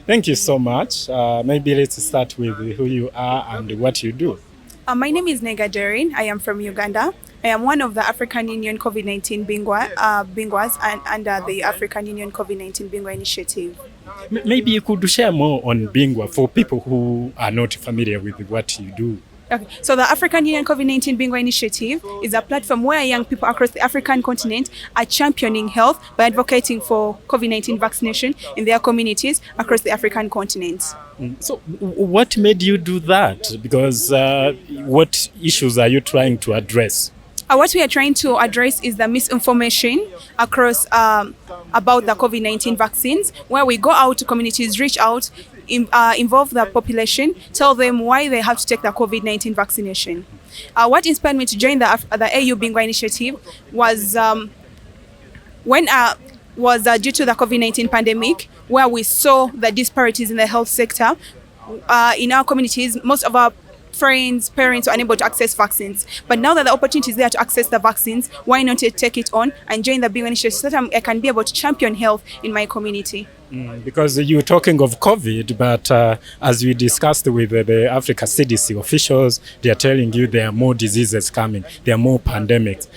Thank you so much. Maybe let's start with who you are and what you do. My name is Doreen. I am from Uganda. I am one of the African Union COVID-19 Bingwas and under the African Union COVID-19 Bingwa initiative. Maybe you could share more on Bingwa for people who are not familiar with what you do. Okay. So the African Union COVID-19 Bingwa initiative is a platform where young people across the African continent are championing health by advocating for COVID-19 vaccination in their communities across the African continent. So what made you do that? Because what issues are you trying to address? What we are trying to address is the misinformation across about the COVID-19 vaccines, where we go out to communities, reach out, involve the population, tell them why they have to take the COVID-19 vaccination. What inspired me to join the AU Bingwa initiative was due to the COVID-19 pandemic, where we saw the disparities in the health sector. In our communities, most of our friends, parents are unable to access vaccines. But now that the opportunity is there to access the vaccines, why not take it on and join the Bingwa initiative so that I can be able to champion health in my community? Because you're talking of COVID, but as we discussed with the Africa CDC officials, they are telling you there are more diseases coming, there are more pandemics.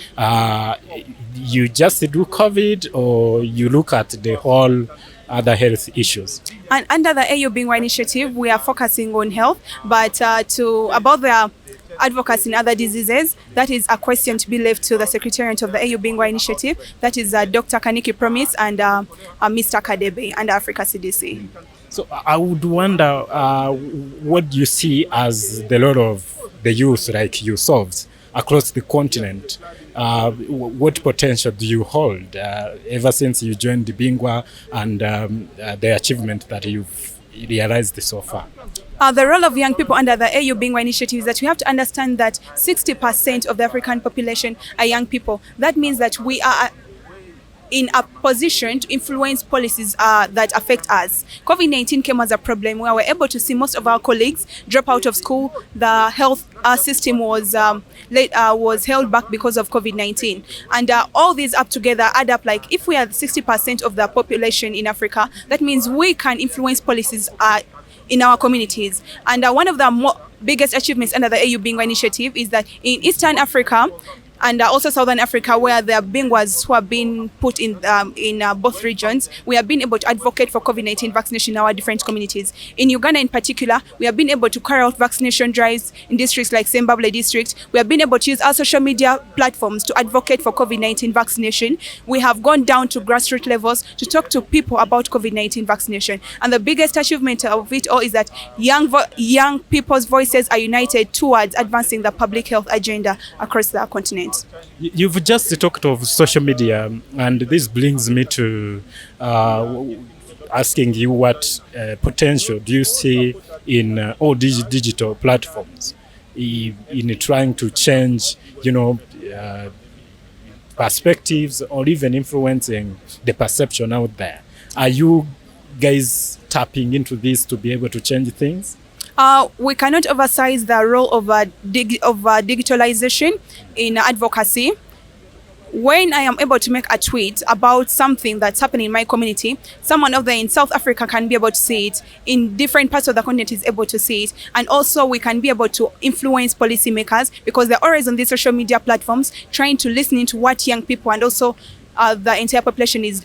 You just do COVID, or you look at the whole other health issues? And under the AU Bingwa initiative, we are focusing on health, but about the advocacy in other diseases, that is a question to be left to the Secretariat of the AU Bingwa initiative. That is Dr. Kaniki Promise and Mr. Kadebe under Africa CDC. So I would wonder what you see as the lot of the youth like yourselves across the continent. What potential do you hold ever since you joined the Bingwa and the achievement that you've realized so far? The role of young people under the AU Bingwa initiative is that we have to understand that 60% of the African population are young people. That means that we are in a position to influence policies that affect us. COVID-19 came as a problem where we're able to see most of our colleagues drop out of school. The health system was held back because of COVID-19. And all these up together add up. Like if we are 60% of the population in Africa, that means we can influence policies in our communities. And one of the biggest achievements under the AU Bingwa initiative is that in Eastern Africa, and also Southern Africa, where there are Bingwas who have been put in both regions, we have been able to advocate for COVID-19 vaccination in our different communities. In Uganda in particular, we have been able to carry out vaccination drives in districts like Zimbabwe district. We have been able to use our social media platforms to advocate for COVID-19 vaccination. We have gone down to grassroots levels to talk to people about COVID-19 vaccination. And the biggest achievement of it all is that young people's voices are united towards advancing the public health agenda across the continent. You've just talked of social media, and this brings me to asking you what potential do you see in all these digital platforms in trying to change, perspectives or even influencing the perception out there. Are you guys tapping into this to be able to change things? We cannot oversize the role of digitalization in advocacy. When I am able to make a tweet about something that's happening in my community, someone over there in South Africa can be able to see it, in different parts of the continent is able to see it, and also we can be able to influence policymakers because they're always on these social media platforms trying to listen to what young people and also the entire population is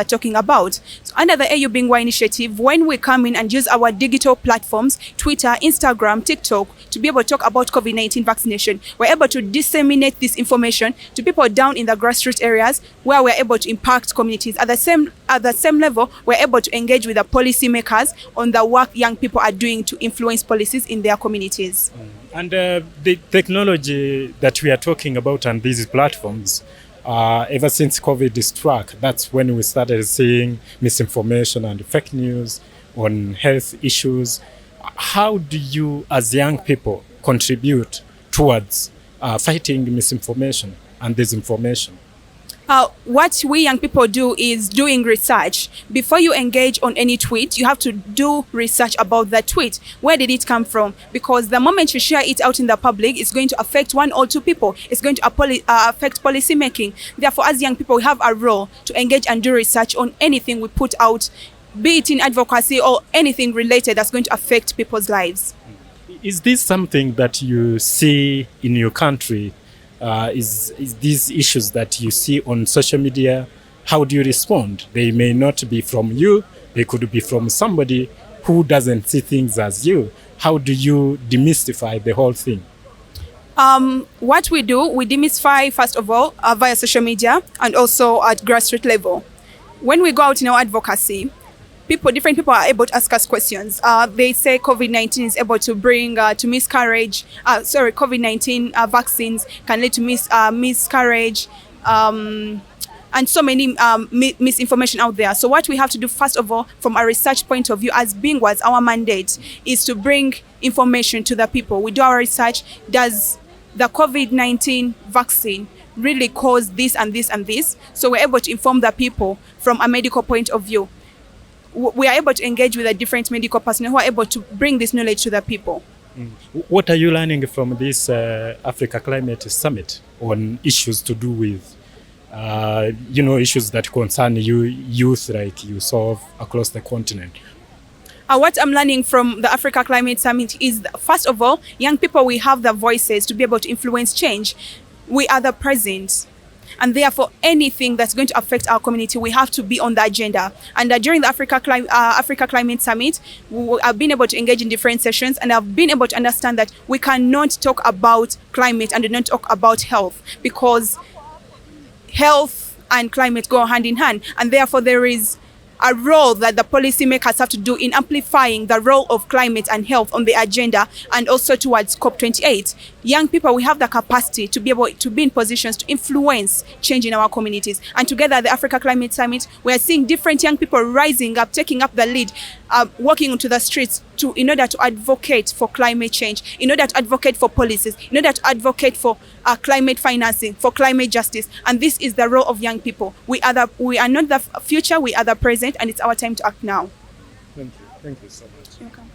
talking about. So under the AU Bingwa initiative, when we come in and use our digital platforms, Twitter, Instagram, TikTok, to be able to talk about COVID-19 vaccination, we're able to disseminate this information to people down in the grassroots areas where we're able to impact communities. At the same level, we're able to engage with the policymakers on the work young people are doing to influence policies in their communities. And the technology that we are talking about on these platforms, ever since COVID struck, that's when we started seeing misinformation and fake news on health issues. How do you, as young people, contribute towards fighting misinformation and disinformation? What we young people do is doing research. Before you engage on any tweet, you have to do research about that tweet. Where did it come from? Because the moment you share it out in the public, it's going to affect one or two people. It's going to affect policy making. Therefore, as young people, we have a role to engage and do research on anything we put out be it in advocacy or anything related that's going to affect people's lives. Is this something that you see in your country? Is these issues that you see on social media? How do you respond? They may not be from you. They could be from somebody who doesn't see things as you. How do you demystify the whole thing? What we do, we demystify first of all via social media and also at grassroots level. When we go out in our advocacy, different people are able to ask us questions. They say COVID-19 is able to bring to miscarriage. COVID-19 vaccines can lead to miscarriage. And so many misinformation out there. So what we have to do, first of all, from a research point of view, as Bingwas, our mandate is to bring information to the people. We do our research. Does the COVID-19 vaccine really cause this and this and this? So we're able to inform the people from a medical point of view. We are able to engage with the different medical personnel who are able to bring this knowledge to the people. What are you learning from this Africa Climate Summit on issues to do with issues that concern youth like you solve across the continent? What I'm learning from the Africa Climate Summit is, first of all, young people, we have the voices to be able to influence change. We are the present. And therefore, anything that's going to affect our community, we have to be on the agenda. And during the Africa Climate Summit, I've been able to engage in different sessions, and I've been able to understand that we cannot talk about climate and not talk about health, because health and climate go hand in hand, and therefore there is a role that the policymakers have to do in amplifying the role of climate and health on the agenda, and also towards COP28. Young people, we have the capacity to be able to be in positions to influence change in our communities. And together at the Africa Climate Summit, we are seeing different young people rising up, taking up the lead, walking into the streets in order to advocate for climate change, in order to advocate for policies, in order to advocate for climate financing, for climate justice. And this is the role of young people. We are not the future, we are the present, and it's our time to act now. Thank you so much. You're welcome.